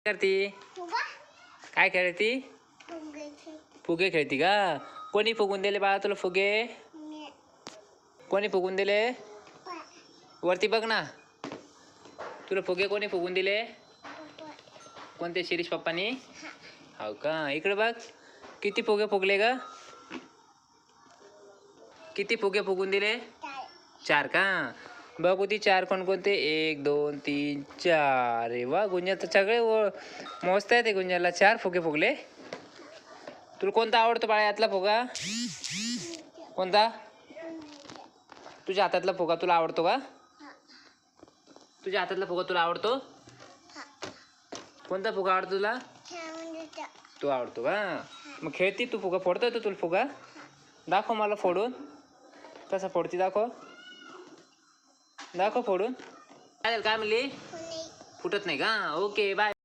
करती काय खेळती? फुगे खेळती का? कोणी फुगून दिले बाळा तुला फुगे? कोणी फुगून दिले? वरती बघ ना. तुला फुगे कोणी फुगून दिले? कोणते? शिरीष पप्पानी? हो का? इकडे बघ किती फुगे फुगले ग? किती फुगे फुगून दिले? 4 का? बघू ती 4 कोणकोणते? 1 2 3 4. अरे वा, गुंजा तर सगळे मोजता येते गुंजाला. 4 फुगे फुगले. तुला कोणता आवडतो बाळा यातला फुगा? कोणता? तुझ्या हातातला फुगा तुला आवडतो का? तुझ्या हातातला फुगा तुला आवडतो? कोणता फुगा आवडतो तुला? तो आवडतो का? मग खेळती तू? फुगा फोडता येतो तुला फुगा? दाखव मला फोडून. कसा फोडती दाखव. दाखव फोडून. काय म्हणली? फुटत नाही का? Okay bye.